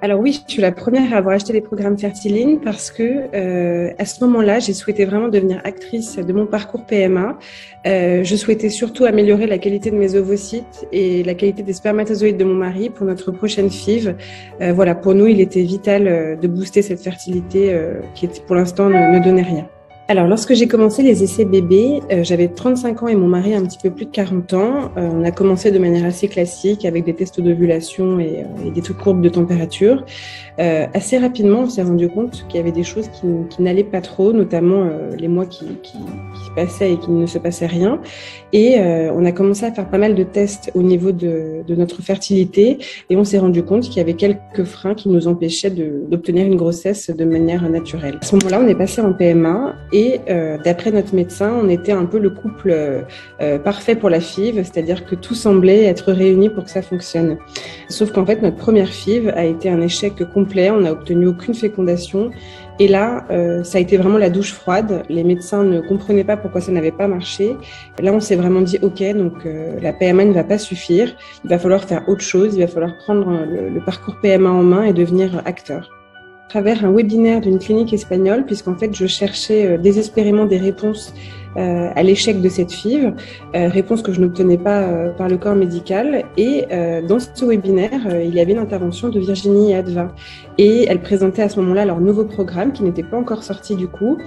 Alors oui, je suis la première à avoir acheté les programmes Fertiline parce que à ce moment-là, j'ai souhaité vraiment devenir actrice de mon parcours PMA. Je souhaitais surtout améliorer la qualité de mes ovocytes et la qualité des spermatozoïdes de mon mari pour notre prochaine FIV. Voilà, pour nous, il était vital de booster cette fertilité qui pour l'instant ne donnait rien. Alors, lorsque j'ai commencé les essais bébés, j'avais 35 ans et mon mari un petit peu plus de 40 ans. On a commencé de manière assez classique avec des tests d'ovulation et des courbes de température. Assez rapidement, on s'est rendu compte qu'il y avait des choses qui n'allaient pas trop, notamment les mois qui se passaient et qu'il ne se passait rien. Et on a commencé à faire pas mal de tests au niveau de notre fertilité et on s'est rendu compte qu'il y avait quelques freins qui nous empêchaient d'obtenir une grossesse de manière naturelle. À ce moment-là, on est passé en PMA et d'après notre médecin, on était un peu le couple parfait pour la FIV, c'est-à-dire que tout semblait être réuni pour que ça fonctionne. Sauf qu'en fait, notre première FIV a été un échec complet, on n'a obtenu aucune fécondation. Et là, ça a été vraiment la douche froide. Les médecins ne comprenaient pas pourquoi ça n'avait pas marché. Là, on s'est vraiment dit, OK, donc la PMA ne va pas suffire. Il va falloir faire autre chose. Il va falloir prendre le parcours PMA en main et devenir acteur. À travers un webinaire d'une clinique espagnole, puisqu'en fait, je cherchais désespérément des réponses à l'échec de cette FIV, réponse que je n'obtenais pas par le corps médical. Et dans ce webinaire, il y avait une intervention de Virginie et Adva. Et elle présentait à ce moment-là leur nouveau programme qui n'était pas encore sorti du coup,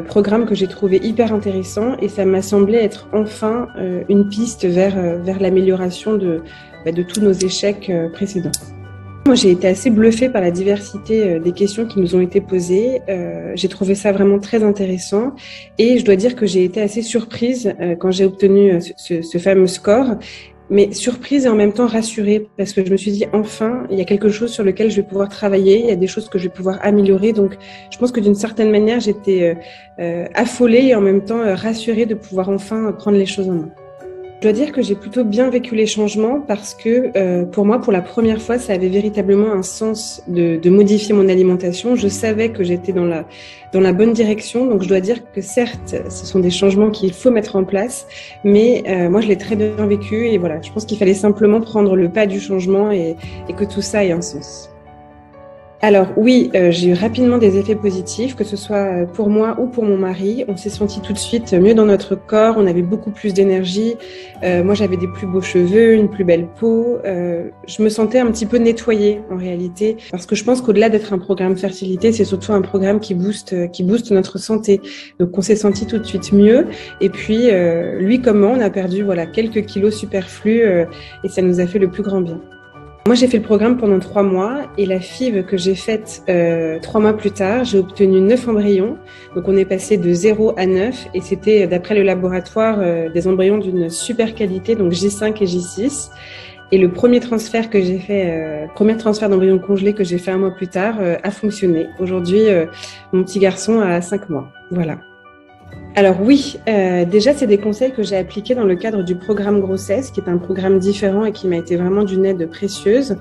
programme que j'ai trouvé hyper intéressant et ça m'a semblé être enfin une piste vers l'amélioration de tous nos échecs précédents. Moi, j'ai été assez bluffée par la diversité des questions qui nous ont été posées. J'ai trouvé ça vraiment très intéressant et je dois dire que j'ai été assez surprise quand j'ai obtenu ce fameux score, mais surprise et en même temps rassurée parce que je me suis dit enfin, il y a quelque chose sur lequel je vais pouvoir travailler, il y a des choses que je vais pouvoir améliorer. Donc, je pense que d'une certaine manière, j'étais affolée et en même temps rassurée de pouvoir enfin prendre les choses en main. Je dois dire que j'ai plutôt bien vécu les changements parce que pour moi, pour la première fois, ça avait véritablement un sens de modifier mon alimentation. Je savais que j'étais dans la bonne direction. Donc, je dois dire que certes, ce sont des changements qu'il faut mettre en place, mais moi, je l'ai très bien vécu et voilà, je pense qu'il fallait simplement prendre le pas du changement et que tout ça ait un sens. Alors oui, j'ai eu rapidement des effets positifs, que ce soit pour moi ou pour mon mari. On s'est senti tout de suite mieux dans notre corps, on avait beaucoup plus d'énergie. Moi, j'avais des plus beaux cheveux, une plus belle peau. Je me sentais un petit peu nettoyée en réalité, parce que je pense qu'au-delà d'être un programme fertilité, c'est surtout un programme qui booste notre santé. Donc on s'est senti tout de suite mieux. Et puis lui comme moi, on a perdu quelques kilos superflus et ça nous a fait le plus grand bien. Moi, j'ai fait le programme pendant 3 mois et la FIV que j'ai faite 3 mois plus tard, j'ai obtenu 9 embryons. Donc, on est passé de 0 à 9 et c'était, d'après le laboratoire, des embryons d'une super qualité, donc J5 et J6. Et le premier transfert que j'ai fait, premier transfert d'embryons congelés que j'ai fait 1 mois plus tard, a fonctionné. Aujourd'hui, mon petit garçon a 5 mois. Voilà. Alors oui, déjà c'est des conseils que j'ai appliqués dans le cadre du programme grossesse, qui est un programme différent et qui m'a été vraiment d'une aide précieuse.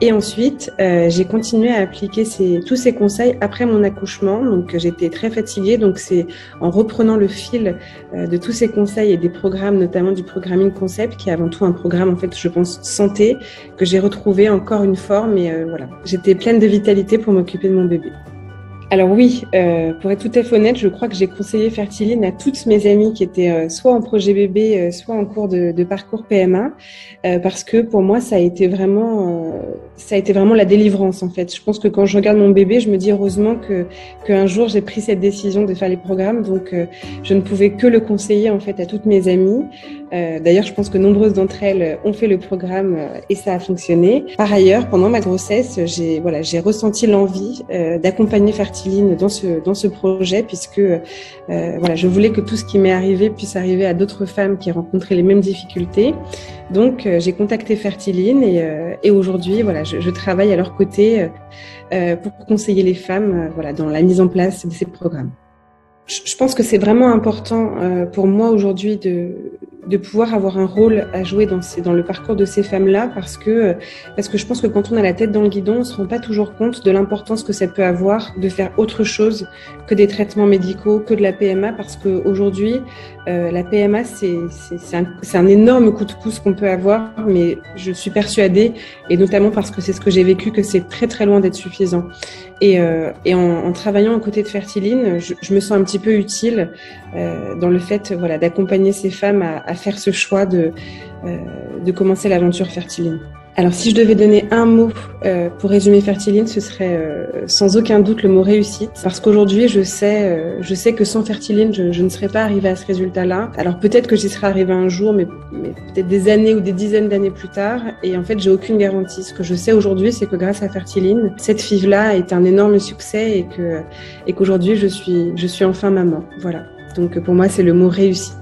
Et ensuite, j'ai continué à appliquer tous ces conseils après mon accouchement. Donc j'étais très fatiguée, donc c'est en reprenant le fil de tous ces conseils et des programmes, notamment du Programming Concept, qui est avant tout un programme en fait, je pense, santé, que j'ai retrouvé encore une forme. Et voilà, j'étais pleine de vitalité pour m'occuper de mon bébé. Alors oui, pour être tout à fait honnête, je crois que j'ai conseillé Fertiline à toutes mes amies qui étaient soit en projet bébé, soit en cours de parcours PMA, parce que pour moi, ça a été vraiment la délivrance en fait. Je pense que quand je regarde mon bébé, je me dis heureusement qu'un jour j'ai pris cette décision de faire les programmes, donc je ne pouvais que le conseiller en fait à toutes mes amies. D'ailleurs, je pense que nombreuses d'entre elles ont fait le programme et ça a fonctionné. Par ailleurs, pendant ma grossesse, j'ai ressenti l'envie d'accompagner Fertiline dans ce projet puisque je voulais que tout ce qui m'est arrivé puisse arriver à d'autres femmes qui rencontraient les mêmes difficultés. Donc, j'ai contacté Fertiline et aujourd'hui, je travaille à leur côté pour conseiller les femmes dans la mise en place de ces programmes. Je pense que c'est vraiment important pour moi aujourd'hui de pouvoir avoir un rôle à jouer dans le parcours de ces femmes-là parce que je pense que quand on a la tête dans le guidon, on ne se rend pas toujours compte de l'importance que ça peut avoir de faire autre chose que des traitements médicaux, que de la PMA, parce qu'aujourd'hui, la PMA, c'est un énorme coup de pouce qu'on peut avoir, mais je suis persuadée, et notamment parce que c'est ce que j'ai vécu, que c'est très très loin d'être suffisant. Et en travaillant aux côtés de Fertiline, je me sens un petit peu utile dans le fait d'accompagner ces femmes à faire ce choix de commencer l'aventure Fertiline. Alors, si je devais donner un mot pour résumer Fertiline, ce serait sans aucun doute le mot réussite. Parce qu'aujourd'hui, je sais que sans Fertiline, je ne serais pas arrivée à ce résultat-là. Alors, peut-être que j'y serais arrivée un jour, mais peut-être des années ou des dizaines d'années plus tard. Et en fait, j'ai aucune garantie. Ce que je sais aujourd'hui, c'est que grâce à Fertiline, cette FIV-là est un énorme succès et qu'aujourd'hui, je suis enfin maman. Voilà. Donc, pour moi, c'est le mot réussite.